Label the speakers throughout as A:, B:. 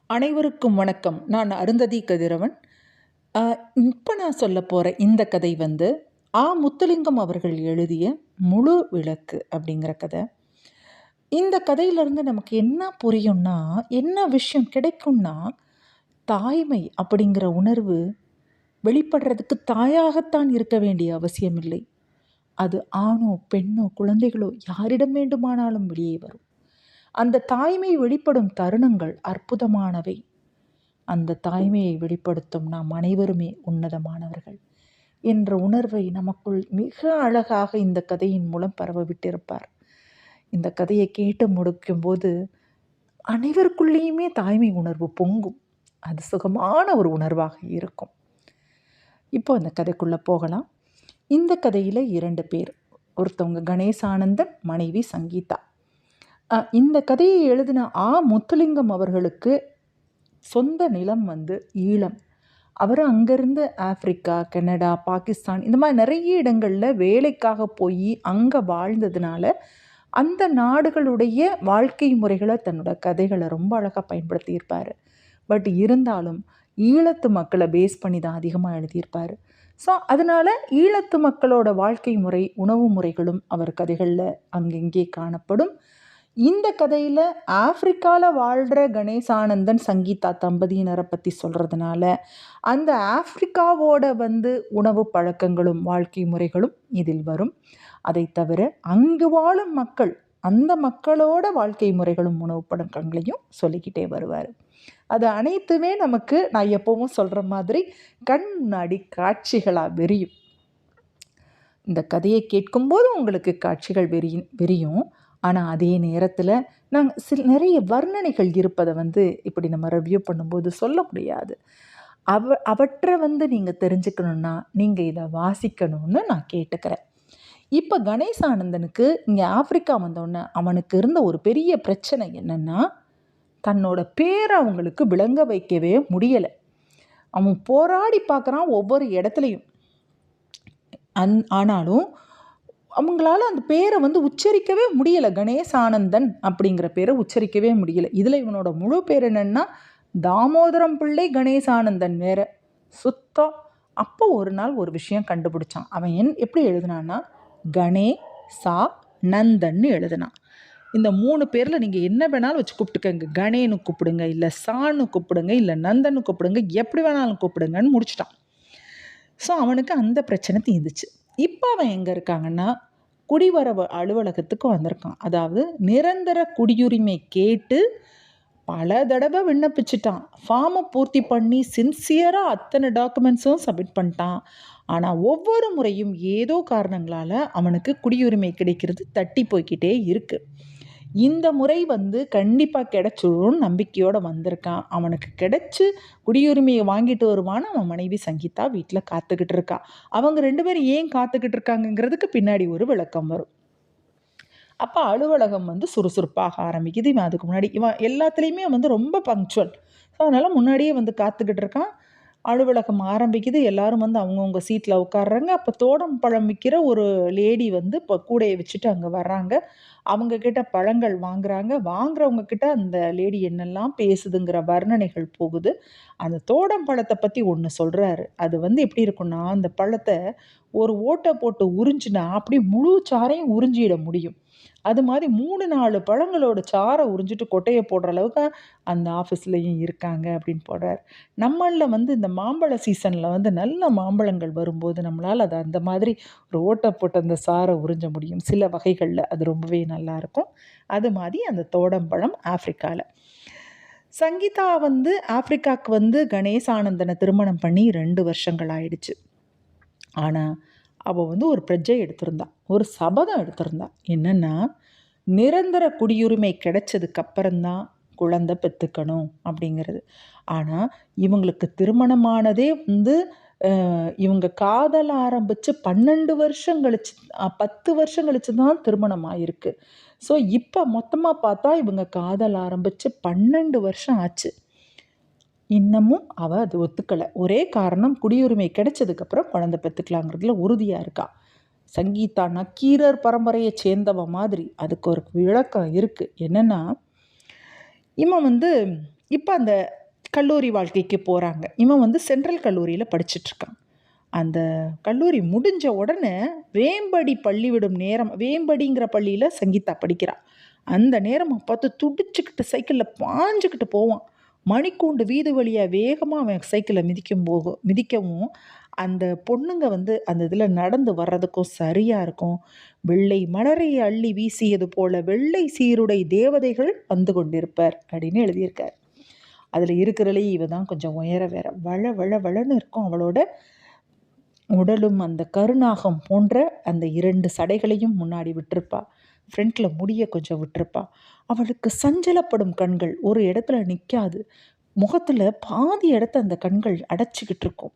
A: அனைவருக்கும் வணக்கம். நான் அருந்ததி கதிரவன். இப்போ நான் சொல்ல போகிற இந்த கதை வந்து முத்துலிங்கம் அவர்கள் எழுதிய முழு விளக்கு அப்படிங்கிற கதை. இந்த கதையிலேருந்து நமக்கு என்ன புரியும்னா, என்ன விஷயம் கிடைக்கும்னா, தாய்மை அப்படிங்கிற உணர்வு வெளிப்படுறதுக்கு தாயாகத்தான் இருக்க வேண்டிய அவசியமில்லை. அது ஆணோ பெண்ணோ குழந்தைகளோ யாரிடம் வேண்டுமானாலும் வெளியே வரும். அந்த தாய்மை வெளிப்படும் தருணங்கள் அற்புதமானவை. அந்த தாய்மையை வெளிப்படுத்தும் நாம் அனைவருமே உன்னதமானவர்கள் என்ற உணர்வை நமக்குள் மிக அழகாக இந்த கதையின் மூலம் பரவ விட்டிருப்பார். இந்த கதையை கேட்டு முடிக்கும்போது அனைவருக்குள்ளேயுமே தாய்மை உணர்வு பொங்கும். அது சுகமான ஒரு உணர்வாக இருக்கும். இப்போ அந்த கதைக்குள்ளே போகலாம். இந்த கதையில் 2 பேர். ஒருத்தவங்க கணேசானந்தன், மனைவி சங்கீதா. இந்த கதையை எழுதின முத்துலிங்கம் அவர்களுக்கு சொந்த நிலம் வந்து ஈழம். அவர் அங்கேருந்து ஆஃப்ரிக்கா, கனடா, பாகிஸ்தான் இந்த மாதிரி நிறைய இடங்களில் வேலைக்காக போய் அங்கே வாழ்ந்ததுனால அந்த நாடுகளுடைய வாழ்க்கை முறைகளை தன்னோட கதைகளை ரொம்ப அழகாக பயன்படுத்தியிருப்பார். பட் இருந்தாலும் ஈழத்து மக்களை பேஸ் பண்ணி தான் அதிகமாக எழுதியிருப்பார். ஸோ அதனால் ஈழத்து மக்களோட வாழ்க்கை முறை, உணவு முறைகளும் அவர் கதைகளில் அங்கங்கே காணப்படும். இந்த கதையில் ஆஃப்ரிக்காவில் வாழ்கிற கணேசானந்தன், சங்கீதா தம்பதியினரை பற்றி சொல்கிறதுனால அந்த ஆஃப்ரிக்காவோட வந்து உணவு பழக்கங்களும் வாழ்க்கை முறைகளும் இதில் வரும். அதை தவிர அங்கு வாழும் மக்கள், அந்த மக்களோட வாழ்க்கை முறைகளும் உணவு பழக்கங்களையும் சொல்லிக்கிட்டே வருவார். அது அனைத்துமே நமக்கு நான் எப்பவும் சொல்கிற மாதிரி கண் முன்னாடி காட்சிகளாக விரியும். இந்த கதையை கேட்கும்போது உங்களுக்கு காட்சிகள் விரியும். ஆனால் அதே நேரத்தில் நாங்கள் நிறைய வர்ணனைகள் இருப்பதை வந்து இப்படி நம்ம ரிவ்யூ பண்ணும்போது சொல்ல முடியாது. அவற்றை வந்து நீங்கள் தெரிஞ்சுக்கணுன்னா நீங்கள் இதை வாசிக்கணும்னு நான் கேட்டுக்கிறேன். இப்போ கணேசானந்தனுக்கு இங்கே ஆஃப்ரிக்கா வந்தோடனே அவனுக்கு இருந்த ஒரு பெரிய பிரச்சனை என்னென்னா, தன்னோட பேரை அவங்களுக்கு விளங்க வைக்கவே முடியலை. அவன் போராடி பார்க்குறான் ஒவ்வொரு இடத்துலையும். ஆனாலும் அவங்களால அந்த பேரை வந்து உச்சரிக்கவே முடியலை. கணேசானந்தன் அப்படிங்கிற பேரை உச்சரிக்கவே முடியலை. இதில் இவனோட முழு பேர் என்னென்னா தாமோதரம் பிள்ளை கணேசானந்தன் வேற சுத்தம். அப்போ ஒரு நாள் ஒரு விஷயம் கண்டுபிடிச்சான். அவன் எப்படி எழுதுனான்னா கணேசா நந்தன்னு எழுதுனான். இந்த 3 பேரில் நீங்கள் என்ன வேணாலும் வச்சு கூப்பிட்டுக்கங்க. கணேன்னு கூப்பிடுங்க, இல்லை சான்னு கூப்பிடுங்க, இல்லை நந்தன்னு கூப்பிடுங்க, எப்படி வேணாலும் கூப்பிடுங்கன்னு முடிச்சிட்டான். ஸோ அவனுக்கு அந்த பிரச்சனை தீர்ந்துச்சு. இப்போ அவன் எங்கே இருக்காங்கன்னா குடிவரவு அலுவலகத்துக்கு வந்திருக்கான். அதாவது நிரந்தர குடியுரிமை கேட்டு பல தடவை விண்ணப்பிச்சிட்டான். ஃபார்மை பூர்த்தி பண்ணி சின்சியராக அத்தனை டாக்குமெண்ட்ஸும் சப்மிட் பண்ணிட்டான். ஆனால் ஒவ்வொரு முறையும் ஏதோ காரணங்களால் அவனுக்கு குடியுரிமை கிடைக்கிறது தட்டி போய்கிட்டே இருக்குது. இந்த முறை வந்து கண்டிப்பாக கிடைச்சிடும்னு நம்பிக்கையோடு வந்திருக்கான். அவனுக்கு கிடைச்சி குடியுரிமையை வாங்கிட்டு வருவான்னு அவன் மனைவி சங்கீதா வீட்டில் காத்துக்கிட்டு இருக்கா. அவங்க 2 பேரும் ஏன் காத்துக்கிட்டு இருக்காங்கங்கிறதுக்கு பின்னாடி ஒரு விளக்கம் வரும். அப்போ அலுவலகம் வந்து சுறுசுறுப்பாக ஆரம்பிக்குது. இவன் அதுக்கு முன்னாடி எல்லாத்துலேயுமே வந்து ரொம்ப பங்க்சுவல். ஸோ அதனால் முன்னாடியே வந்து காத்துக்கிட்டு இருக்கான். அலுவலகம் ஆரம்பிக்குது. எல்லாரும் வந்து அவங்கவுங்க சீட்டில் உட்காடுறாங்க. அப்போ தோடம் பழம் விற்கிற ஒரு லேடி வந்து இப்போ கூடையை வச்சுட்டு அங்கே வர்றாங்க. அவங்கக்கிட்ட பழங்கள் வாங்குறாங்க. வாங்குறவங்க கிட்ட அந்த லேடி என்னெல்லாம் பேசுதுங்கிற வர்ணனைகள் போகுது. அந்த தோடம் பழத்தை பற்றி ஒன்று சொல்கிறாரு. அது வந்து எப்படி இருக்குன்னா, அந்த பழத்தை ஒரு ஓட்டை போட்டு உறிஞ்சினா அப்படியே முழு சாறையும் உறிஞ்சிட முடியும். அது மாதிரி 3-4 பழங்களோட சாரை உறிஞ்சிட்டு கொட்டையை போடுற அளவுக்கு அந்த ஆஃபீஸ்லேயும் இருக்காங்க அப்படின்னு போடுறார். நம்மளில் வந்து இந்த மாம்பழ சீசனில் வந்து நல்ல மாம்பழங்கள் வரும்போது நம்மளால் அதை அந்த மாதிரி ஒரு ஓட்டை போட்டு அந்த சாரை உறிஞ்ச முடியும். சில வகைகளில் அது ரொம்பவே நல்லாயிருக்கும். அது மாதிரி அந்த தோடம்பழம் ஆஃப்ரிக்காவில். சங்கீதா வந்து ஆஃப்ரிக்காவுக்கு வந்து கணேசானந்தனை திருமணம் பண்ணி 2 வருஷங்கள் ஆயிடுச்சு. ஆனால் அவள் வந்து ஒரு பிரஜை எடுத்திருந்தா, ஒரு சபதம் எடுத்திருந்தா. என்னென்னா, நிரந்தர குடியுரிமை கிடைச்சதுக்கு அப்புறம்தான் குழந்தை பெற்றுக்கணும் அப்படிங்கிறது. ஆனால் இவங்களுக்கு திருமணமானதே வந்து இவங்க காதல் ஆரம்பித்து 12 வருஷம் கழிச்சு 10 வருஷம் கழிச்சு தான் திருமணம் ஆயிருக்கு. ஸோ இப்போ மொத்தமாக பார்த்தா இவங்க காதல் ஆரம்பித்து 12 வருஷம் ஆச்சு. இன்னமும் அவள் அது ஒத்துக்கலை. ஒரே காரணம், குடியுரிமை கிடைச்சதுக்கப்புறம் குழந்தை பெற்றுக்கலாங்கிறதுல உறுதியாக இருக்கா. சங்கீதா நக்கீரர் பரம்பரையை சேர்ந்தவ மாதிரி. அதுக்கு ஒரு விளக்கம் இருக்குது. என்னென்னா, இவன் வந்து இப்போ அந்த கல்லூரி வாழ்க்கைக்கு போகிறாங்க. இவன் வந்து சென்ட்ரல் கல்லூரியில் படிச்சிட்ருக்கான். அந்த கல்லூரி முடிஞ்ச உடனே வேம்படி பள்ளி விடும் நேரம், வேம்படிங்கிற பள்ளியில் சங்கீதா படிக்கிறா. அந்த நேரம் பார்த்து துடிச்சுக்கிட்டு சைக்கிளில் பாஞ்சுக்கிட்டு போவான். மணிக்கூண்டு வீதி வழியாக வேகமாக அவன் சைக்கிளை மிதிக்கவும் அந்த பொண்ணுங்க வந்து அந்த இதில் நடந்து வர்றதுக்கும் சரியாக இருக்கும். வெள்ளை மலரை அள்ளி வீசியது போல வெள்ளை சீருடை தேவதைகள் வந்து கொண்டிருப்பர் அப்படின்னு எழுதியிருக்கார். அதில் இருக்கிறதுலே இவ தான் கொஞ்சம் உயர வேற வள வள வளன்னு இருக்கும். அவளோட உடலும் அந்த கருநாகம் போன்ற அந்த 2 சடைகளையும் முன்னாடி விட்டிருப்பா. ஃப்ரண்ட்டில் முடிய கொஞ்சம் விட்டிருப்பா. அவளுக்கு சஞ்சலப்படும் கண்கள் ஒரு இடத்துல நிற்காது. முகத்தில் பாதி இடத்த அந்த கண்கள் அடைச்சிக்கிட்டு இருக்கும்.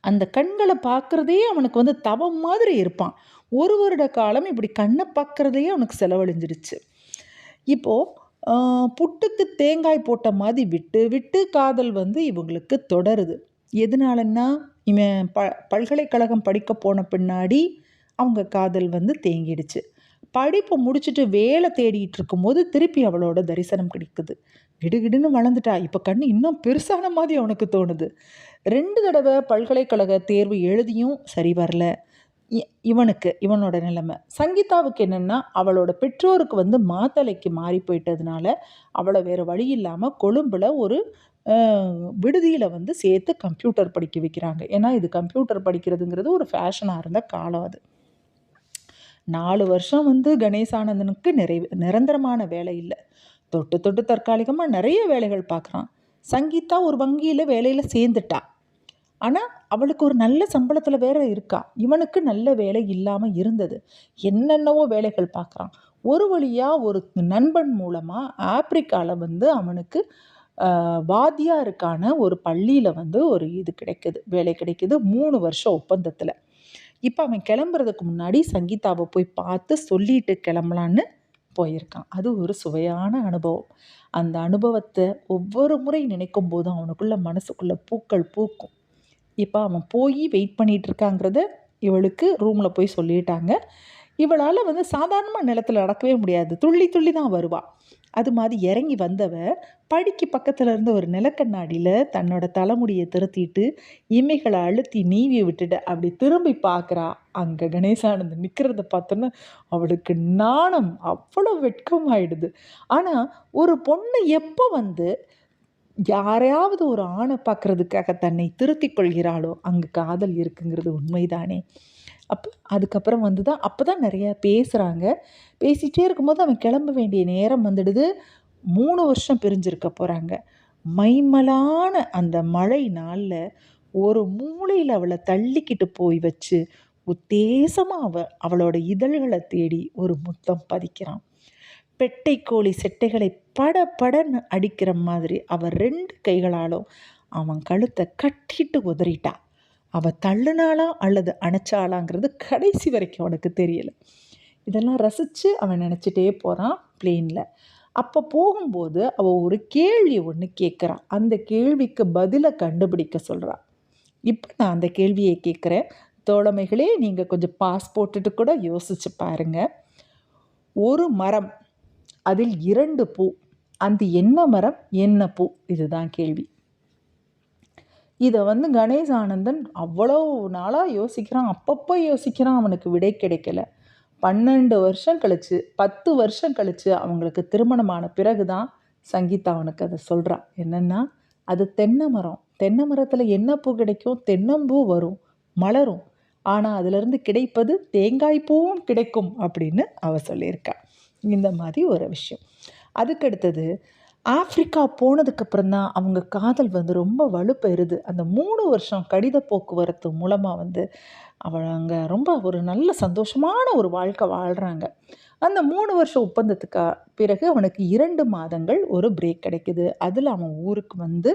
A: அந்த கண்களை பார்க்குறதே அவனுக்கு வந்து தவம் மாதிரி இருப்பான். 1 வருட காலம் இப்படி கண்ணை பார்க்குறதையே அவனுக்கு செலவழிஞ்சிருச்சு. இப்போது புட்டுக்கு தேங்காய் போட்ட மாதிரி விட்டு விட்டு காதல் வந்து இவங்களுக்கு தொடருது. எதனாலன்னா இவன் பல்கலைக்கழகம் படிக்க போன பின்னாடி அவங்க காதல் வந்து தேங்கிடுச்சு. படிப்பை முடிச்சுட்டு வேலை தேடிட்டு இருக்கும்போது திருப்பி அவளோட தரிசனம் கிடைக்குது. கிடுகிடுன்னு வளர்ந்துட்டா. இப்போ கண்ணு இன்னும் பெருசான மாதிரி அவனுக்கு தோணுது. 2 தடவை பல்கலைக்கழக தேர்வு எழுதியும் சரி வரல இவனோட நிலைமை. சங்கீதாவுக்கு என்னென்னா அவளோட பெற்றோருக்கு வந்து மாத்தளைக்கு மாறி போயிட்டதுனால அவளை வேறு வழி இல்லாமல் கொழும்பில் ஒரு விடுதியில் வந்து சேர்த்து கம்ப்யூட்டர் படிக்க வைக்கிறாங்க. ஏன்னா இது கம்ப்யூட்டர் படிக்கிறதுங்கிறது ஒரு ஃபேஷனாக இருந்த காலம் அது. 4 வருஷம் வந்து கணேசானந்தனுக்கு நிரந்தரமான வேலை இல்லை. தொட்டு தொட்டு தற்காலிகமாக நிறைய வேலைகள் பார்க்குறான். சங்கீதா ஒரு வங்கியில் வேலையில் சேர்ந்துட்டா. ஆனால் அவளுக்கு ஒரு நல்ல சம்பளத்தில் வேற இருக்கா. இவனுக்கு நல்ல வேலை இல்லாமல் இருந்தது. என்னென்னவோ வேலைகள் பார்க்குறான். ஒரு வழியாக ஒரு நண்பன் மூலமாக ஆப்பிரிக்காவில் வந்து அவனுக்கு வாத்தியாருக்கான ஒரு பள்ளியில் வந்து ஒரு இது கிடைக்குது, வேலை கிடைக்குது 3 வருஷம் ஒப்பந்தத்தில். இப்போ அவன் கிளம்புறதுக்கு முன்னாடி சங்கீதாவை போய் பார்த்து சொல்லிட்டு கிளம்பலான்னு போயிருக்கான். அது ஒரு சுவையான அனுபவம். அந்த அனுபவத்தை ஒவ்வொரு முறை நினைக்கும் போதும் அவனுக்குள்ள மனசுக்குள்ள பூக்கள் பூக்கும். இப்போ அவன் போய் வெயிட் பண்ணிகிட்டு இருக்காங்கிறத இவளுக்கு ரூமில் போய் சொல்லிட்டாங்க. இவளால் வந்து சாதாரணமாக நிலத்தில் நடக்கவே முடியாது. துள்ளி துள்ளி தான் வருவாள். அது மாதிரி இறங்கி வந்தவ படிக்கு பக்கத்தில் இருந்த ஒரு நிலக்கண்ணாடியில் தன்னோட தலைமுடியை திருத்திட்டு இமைகளை அழுத்தி நீவி விட்டுட்டு அப்படி திரும்பி பார்க்குறா. அங்கே கணேசானந்தன் நிற்கிறத பார்த்தோன்னா அவளுக்கு நாணம் அவ்வளோ வெட்கமாயிடுது. ஆனால் ஒரு பொண்ணு எப்போ வந்து யாரையாவது ஒரு ஆணை பார்க்குறதுக்காக தன்னை திருத்தி கொள்கிறாளோ அங்கே காதல் இருக்குங்கிறது உண்மைதானே. அதுக்கப்புறம் வந்து தான் அப்போ தான் நிறையா பேசுகிறாங்க. பேசிகிட்டே இருக்கும்போது அவன் கிளம்ப வேண்டிய நேரம் வந்துடுது. 3 வருஷம் பிரிஞ்சிருக்க போகிறாங்க. மைமலான அந்த மழை நாளில் ஒரு மூலையில் அவளை தள்ளிக்கிட்டு போய் வச்சு உத்தேசமாக அவளோட இதழ்களை தேடி ஒரு முத்தம் பதிக்கிறான். பெட்டை கோழி செட்டைகளை பட படன்னு அடிக்கிற மாதிரி அவள் 2 கைகளாலும் அவன் கழுத்தை கட்டிட்டு உதறிட்டா. அவள் தள்ளுனாளா அல்லது அணைச்சாளாங்கிறது கடைசி வரைக்கும் அவனுக்கு தெரியலை. இதெல்லாம் ரசித்து அவன் நினச்சிட்டே போகிறான் பிளேனில். அப்போ போகும்போது அவள் ஒரு கேள்வி ஒன்று கேட்குறான். அந்த கேள்விக்கு பதிலை கண்டுபிடிக்க சொல்கிறான். இப்போ நான் அந்த கேள்வியை கேட்குறேன். தோழமைகளே, நீங்கள் கொஞ்சம் பாஸ் போட்டுட்டு கூட யோசிச்சு பாருங்கள். ஒரு மரம், அதில் 2 பூ. அந்த என்ன மரம் என்ன பூ? இதுதான் கேள்வி. இதை வந்து கணேசானந்தன் அவ்வளோ நாளாக யோசிக்கிறான். அப்பப்போ யோசிக்கிறான். அவனுக்கு விடை கிடைக்கல. 12 வருஷம் கழிச்சு 10 வருஷம் கழிச்சு அவங்களுக்கு திருமணமான பிறகு தான் சங்கீதா அவனுக்கு அதை சொல்கிறான். என்னென்னா, அது தென்னை மரம். தென்னை மரத்தில் என்ன பூ கிடைக்கும்? தென்னம்பூ வரும், மலரும். ஆனால் அதிலிருந்து கிடைப்பது தேங்காய் பூவும் கிடைக்கும் அப்படின்னு அவள் சொல்லியிருக்காள். இந்த மாதிரி ஒரு விஷயம். அதுக்கடுத்தது ஆப்ரிக்கா போனதுக்கப்புறம் தான் அவங்க காதல் வந்து ரொம்ப வலுப்பெறுது. அந்த 3 வருஷம் கடித போக்குவரத்து மூலமாக வந்து அவங்க ரொம்ப ஒரு நல்ல சந்தோஷமான ஒரு வாழ்க்கை வாழ்கிறாங்க. அந்த 3 வருஷம் ஒப்பந்தத்துக்கு பிறகு அவனுக்கு 2 மாதங்கள் ஒரு பிரேக் கிடைக்குது. அதில் அவன் ஊருக்கு வந்து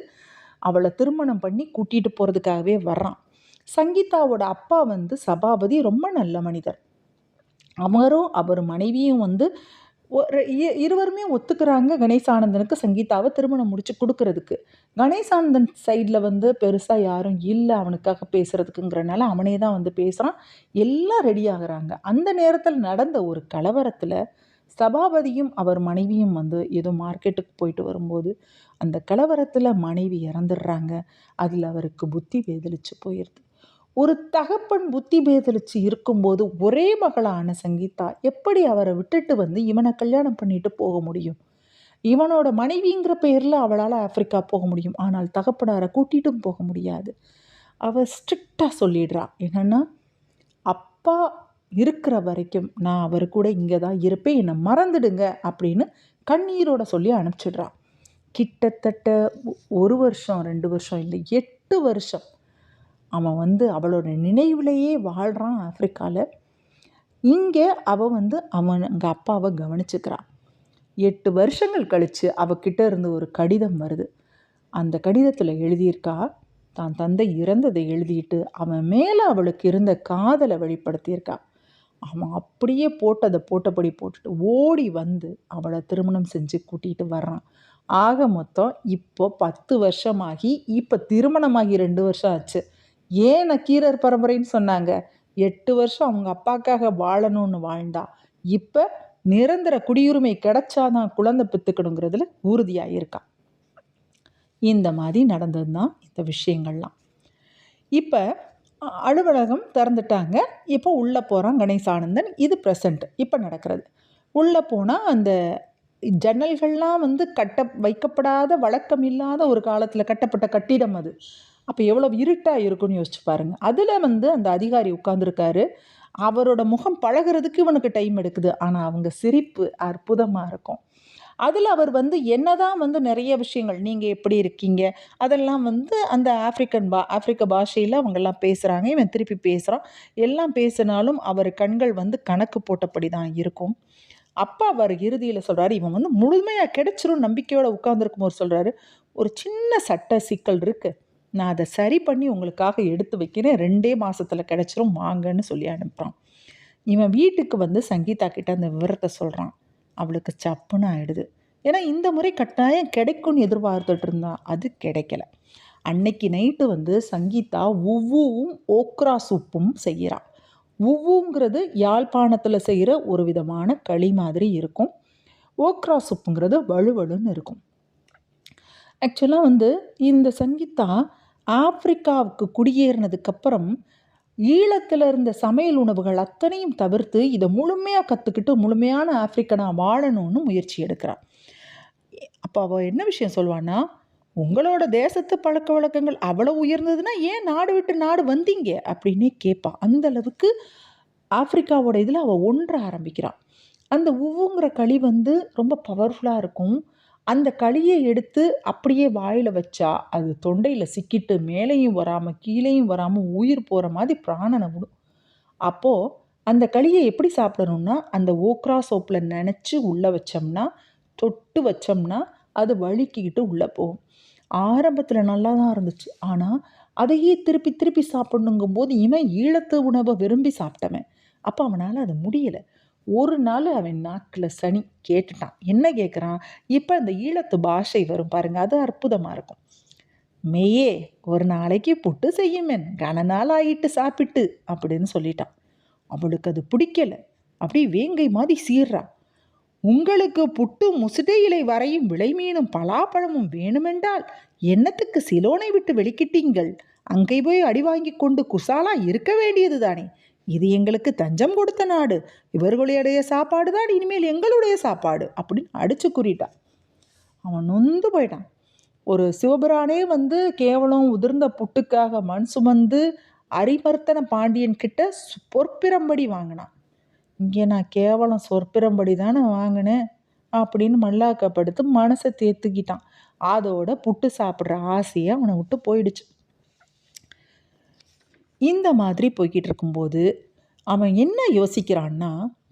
A: அவளை திருமணம் பண்ணி கூட்டிகிட்டு போகிறதுக்காகவே வர்றான். சங்கீதாவோட அப்பா வந்து சபாபதி ரொம்ப நல்ல மனிதர். அவர் மனைவியும் வந்து இருவருமே ஒத்துக்கிறாங்க கணேசானந்தனுக்கு சங்கீதாவை திருமணம் முடிச்சு கொடுக்கறதுக்கு. கணேசானந்தன் சைடில் வந்து பெருசாக யாரும் இல்லை அவனுக்காக பேசுகிறதுக்குங்கிறனால அவனே தான் வந்து பேசுகிறான். எல்லாம் ரெடி ஆகுறாங்க. அந்த நேரத்தில் நடந்த ஒரு கலவரத்தில் சபாபதியும் அவர் மனைவியும் வந்து ஏதோ மார்க்கெட்டுக்கு போயிட்டு வரும்போது அந்த கலவரத்தில் மனைவி இறந்துடுறாங்க. அதில் அவருக்கு புத்தி பேதலிச்சு போயிடுது. ஒரு தகப்பன் புத்தி பேதலிச்சு இருக்கும்போது ஒரே மகளான சங்கீதா எப்படி அவரை விட்டுட்டு வந்து இவனை கல்யாணம் பண்ணிட்டு போக முடியும்? இவனோட மனைவிங்கிற பேரில் அவளால் ஆப்பிரிக்கா போக முடியும், ஆனால் தகப்பனாரை கூட்டிட்டும் போக முடியாது. அவள் ஸ்ட்ரிக்டாக சொல்லிடுறா, என்னென்னா அப்பா இருக்கிற வரைக்கும் நான் அவர் கூட இங்கே தான் இருப்பேன், என்னை மறந்துடுங்க அப்படின்னு கண்ணீரோட சொல்லி அனுப்பிச்சிடுறான். கிட்டத்தட்ட 1 வருஷம் 2 வருஷம் இல்லை 8 வருஷம் அவன் வந்து அவளோட நினைவிலேயே வாழ்கிறான் ஆப்பிரிக்காவில். இங்கே அவள் வந்து அவங்க அப்பாவை கவனிச்சுக்கிறான். 8 வருஷங்கள் கழித்து அவகிட்ட இருந்து ஒரு கடிதம் வருது. அந்த கடிதத்தில் எழுதியிருக்கா, தான் தந்தை இறந்ததை எழுதிட்டு அவன் மேலே அவளுக்கு இருந்த காதலை வெளிப்படுத்தியிருக்கா. அவன் அப்படியே போட்டதை போட்டபடி போட்டுட்டு ஓடி வந்து அவளை திருமணம் செஞ்சு கூட்டிகிட்டு வர்றான். ஆக மொத்தம் இப்போ 10 வருஷமாகி, இப்போ திருமணமாகி 2 வருஷம் ஆச்சு. ஏன் நக்கீரர் பரம்பரைன்னு சொன்னாங்க? 8 வருஷம் அவங்க அப்பாக்காக வாழணும்னு வாழ்ந்தா. இப்போ நிரந்தர குடியுரிமை கிடைச்சாதான் குழந்தை பெற்றுக்கணுங்கிறதுல உறுதியாக இருக்கா. இந்த மாதிரி நடந்தது தான் இந்த விஷயங்கள்லாம். இப்போ அலுவலகம் திறந்துட்டாங்க. இப்போ உள்ளே போகிறான் கணேசானந்தன். இது ப்ரெசண்ட் இப்போ நடக்கிறது. உள்ளே போனால் அந்த ஜன்னல்கள்லாம் வந்து வைக்கப்படாத வழக்கம் இல்லாத ஒரு காலத்தில் கட்டப்பட்ட கட்டிடம் அது. அப்போ எவ்வளோ இருட்டாக இருக்குன்னு யோசிச்சு பாருங்கள். அதில் வந்து அந்த அதிகாரி உட்காந்துருக்காரு. அவரோட முகம் பழகிறதுக்கு இவனுக்கு டைம் எடுக்குது. ஆனால் அவங்க சிரிப்பு அற்புதமாக இருக்கும். அதில் அவர் வந்து என்னதான் வந்து நிறைய விஷயங்கள், நீங்கள் எப்படி இருக்கீங்க, அதெல்லாம் வந்து அந்த ஆப்பிரிக்க பாஷையில் அவங்கெல்லாம் பேசுகிறாங்க. இவன் திருப்பி பேசுகிறான். எல்லாம் பேசினாலும் அவர் கண்கள் வந்து கணக்கு போட்டபடி தான் இருக்கும். அப்பா அவர் இறுதியில் சொல்கிறாரு, இவன் வந்து முழுமையாக கிடைச்சிரும் நம்பிக்கையோடு உட்காந்துருக்கும்போது சொல்கிறாரு, ஒரு சின்ன சட்ட சிக்கல் இருக்குது, நான் அதை சரி பண்ணி உங்களுக்காக எடுத்து வைக்கிறேன், 2 மாதத்தில் கிடைச்சிரும், வாங்கன்னு சொல்லி அனுப்புகிறான். இவன் வீட்டுக்கு வந்து சங்கீதா கிட்ட அந்த விவரத்தை சொல்கிறான். அவளுக்கு சப்புன்னு ஆயிடுது. ஏன்னா இந்த முறை கட்டாயம் கிடைக்கும்னு எதிர்பார்த்துட்டு இருந்தான். அது கிடைக்கல. அன்னைக்கு நைட்டு வந்து சங்கீதா உவ்வும் ஓக்ரா சூப்பும் செய்கிறான். உவ்வுங்கிறது யாழ்ப்பாணத்தில் செய்கிற ஒரு விதமான களி மாதிரி இருக்கும். ஓக்ரா சூப்புங்கிறது வலுவலுன்னு இருக்கும். ஆக்சுவலாக வந்து இந்த சங்கீதா ஆப்பிரிக்காவுக்கு குடியேறினதுக்கப்புறம் ஈழத்தில் இருந்த சமையல் உணவுகள் அத்தனையும் தவிர்த்து இதை முழுமையாக கற்றுக்கிட்டு முழுமையான ஆப்பிரிக்கனாக வாழணும்னு முயற்சி எடுக்கிறான். அப்போ அவள் என்ன விஷயம் சொல்வான்னா, உங்களோட தேசத்து பழக்க வழக்கங்கள் அவ்வளோ உயர்ந்ததுன்னா ஏன் நாடு விட்டு நாடு வந்தீங்க அப்படின்னே கேட்பான். அந்த அளவுக்கு ஆப்பிரிக்காவோட இதில் அவள் ஒன்ற ஆரம்பிக்கிறான். அந்த உவ்வுங்கிற களி வந்து ரொம்ப பவர்ஃபுல்லாக இருக்கும். அந்த களியை எடுத்து அப்படியே வாயில் வச்சா அது தொண்டையில் சிக்கிட்டு மேலேயும் வராமல் கீழேயும் வராமல் உயிர் போகிற மாதிரி பிராணனை விடும். அப்போது அந்த களியை எப்படி சாப்பிடணும்னா, அந்த ஓக்ரா சோப்பில் நினச்சி உள்ளே வச்சோம்னா, தொட்டு வச்சோம்னா அது வழுக்கிக்கிட்டு உள்ளே போகும். ஆரம்பத்தில் நல்லா தான் இருந்துச்சு. ஆனால் அதையே திருப்பி திருப்பி சாப்பிடணுங்கும்போது இவன் ஈழத்து உணவை விரும்பி சாப்பிட்டவன். அப்போ அவனால் அது முடியலை. ஒரு நாள் அவன் நாக்கில் சனி கேட்டுட்டான். என்ன கேட்குறான்? இப்போ இந்த ஈழத்து பாஷை வரும் பாருங்க, அது அற்புதமாக இருக்கும். மெய்யே ஒரு நாளைக்கு புட்டு செய்யுமேன், கன நாள் ஆகிட்டு சாப்பிட்டு அப்படின்னு சொல்லிட்டான். அவளுக்கு அது பிடிக்கலை. அப்படி வேங்கை மாதிரி சீர்றா. உங்களுக்கு புட்டு முசுடை இலை வரையும் விளைமீனும் பலாப்பழமும் வேணுமென்றால் என்னத்துக்கு சிலோனை விட்டு வெளிக்கிட்டீங்கள்? அங்கே போய் அடி வாங்கி கொண்டு குசாலா இருக்க வேண்டியது தானே. இது எங்களுக்கு தஞ்சம் கொடுத்த நாடு, இவர்களுடைய சாப்பாடு தான் இனிமேல் எங்களுடைய சாப்பாடு அப்படின்னு அடிச்சு கூறிட்டான். அவன் நொந்து போயிட்டான். ஒரு சிவபிரானே வந்து கேவலம் உதிர்ந்த புட்டுக்காக மண் சுமந்து அரிமர்த்தன பாண்டியன் கிட்ட பொற்பிரம்படி வாங்கினான். இங்கே நான் கேவலம் சொற்பிரம்படி தானே வாங்கினேன் அப்படின்னு மல்லாக்கப்படுத்து மனசை தேத்துக்கிட்டான். அதோட புட்டு சாப்பிட்ற ஆசையை அவனை விட்டு போயிடுச்சு. இந்த மாதிரி போய்கிட்டு இருக்கும்போது அவன் என்ன யோசிக்கிறான்னா,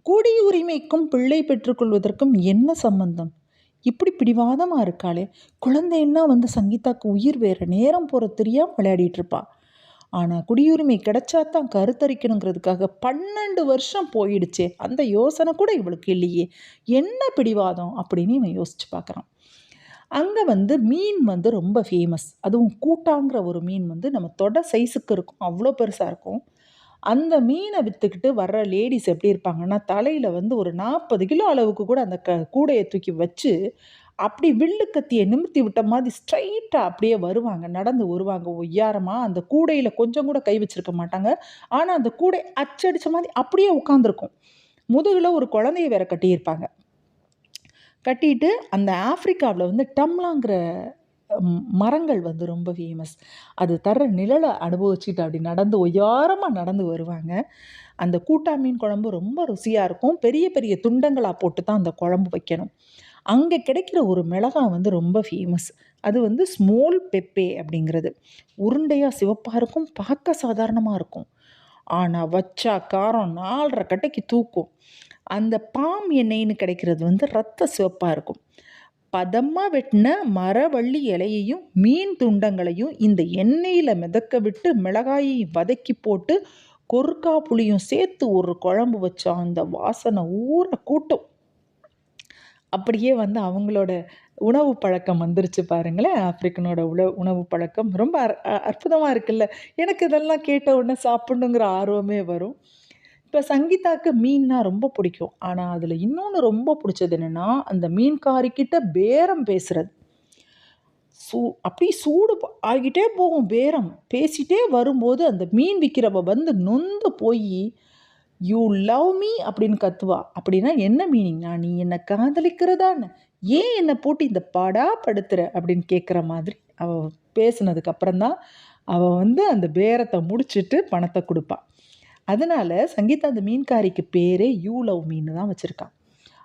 A: குடியுரிமைக்கும் பிள்ளை பெற்றுக்கொள்வதற்கும் என்ன சம்பந்தம்? இப்படி பிடிவாதமாக இருக்காளே, குழந்தைன்னா வந்து சங்கீதாக்கு உயிர் வேறு, நேரம் போகிற தெரியாமல் விளையாடிட்டு இருப்பா. ஆனால் குடியுரிமை கிடைச்சாதான் கருத்தரிக்கணுங்கிறதுக்காக 12 வருஷம் போயிடுச்சே, அந்த யோசனை கூட இவளுக்கு இல்லையே, என்ன பிடிவாதம் அப்படின்னு இவன் யோசிச்சு பார்க்குறான். அங்கே வந்து மீன் வந்து ரொம்ப ஃபேமஸ். அதுவும் கூட்டாங்கிற ஒரு மீன் வந்து நம்ம தொட சைஸுக்கு இருக்கும், அவ்வளோ பெருசாக இருக்கும். அந்த மீனை விற்றுக்கிட்டு வர்ற லேடிஸ் எப்படி இருப்பாங்கன்னா, தலையில் வந்து ஒரு 40 கிலோ அளவுக்கு கூட அந்த கூடையை தூக்கி வச்சு, அப்படி வில்லு கத்தியை நிமிர்த்தி விட்ட மாதிரி ஸ்ட்ரைட்டாக அப்படியே வருவாங்க. நடந்து வருவாங்க ஒய்யாரமா. அந்த கூடையில் கொஞ்சம் கூட கை வச்சிருக்க மாட்டாங்க. ஆனால் அந்த கூடை அச்சடிச்ச மாதிரி அப்படியே உட்காந்துருக்கும். முதுகில் ஒரு குழந்தைய வேற கட்டியிருப்பாங்க. கட்டிட்டு அந்த ஆஃப்ரிக்காவில் வந்து டம்லாங்கிற மரங்கள் வந்து ரொம்ப ஃபேமஸ். அது தர்ற நிழலை அனுபவிச்சுட்டு அப்படி நடந்து ஒய்யாரமாக நடந்து வருவாங்க. அந்த கூட்டா மீன் குழம்பு ரொம்ப ருசியாக இருக்கும். பெரிய பெரிய துண்டங்களாக போட்டு தான் அந்த குழம்பு வைக்கணும். அங்கே கிடைக்கிற ஒரு மிளகாய் வந்து ரொம்ப ஃபேமஸ். அது வந்து ஸ்மோல் பெப்பே அப்படிங்கிறது. உருண்டையாக சிவப்பாக இருக்கும். பார்க்க சாதாரணமாக இருக்கும். ஆனால் வச்சா காரம் 4½ கட்டைக்கு தூக்கும். அந்த பாம் எண்ணெய்ன்னு கிடைக்கிறது வந்து ரத்த சிவப்பாக இருக்கும். பதமாக வெட்டின மரவள்ளி இலையையும் மீன் துண்டங்களையும் இந்த எண்ணெயில் மிதக்க விட்டு மிளகாயையும் வதக்கி போட்டு கொறுக்கா புளியும் சேர்த்து ஒரு குழம்பு வச்சா அந்த வாசனை ஊரை கூட்டும். அப்படியே வந்து அவங்களோட உணவு பழக்கம் வந்துருச்சு பாருங்களேன். ஆப்பிரிக்கனோட உணவு பழக்கம் ரொம்ப அற்புதமாக இருக்குல்ல. எனக்கு இதெல்லாம் கேட்ட உடனே சாப்பிடணுங்கிற ஆர்வமே வரும். இப்போ சங்கீதாவுக்கு மீன்னா ரொம்ப பிடிக்கும். ஆனால் அதில் இன்னொன்று ரொம்ப பிடிச்சது என்னென்னா, அந்த மீன்காரிக்கிட்ட பேரம் பேசுறது. அப்படியே சூடு ஆகிட்டே போகும் பேரம். பேசிகிட்டே வரும்போது அந்த மீன் விற்கிறவ வந்து நொந்து போய் யூ லவ் மீ அப்படின்னு கத்துவா. அப்படின்னா என்ன மீனிங்னா, நீ என்னை காதலிக்கிறதான்னு, ஏன் என்னை போட்டு இந்த பாடா படுத்துற அப்படின்னு கேட்குற மாதிரி அவள் பேசுனதுக்கு அப்புறம்தான் அவள் வந்து அந்த பேரத்தை முடிச்சுட்டு பணத்தை கொடுப்பா. அதனால சங்கீதா அந்த மீன்காரிக்கு பேரே யூ லவ் மீன்னு தான் வச்சுருக்கான்.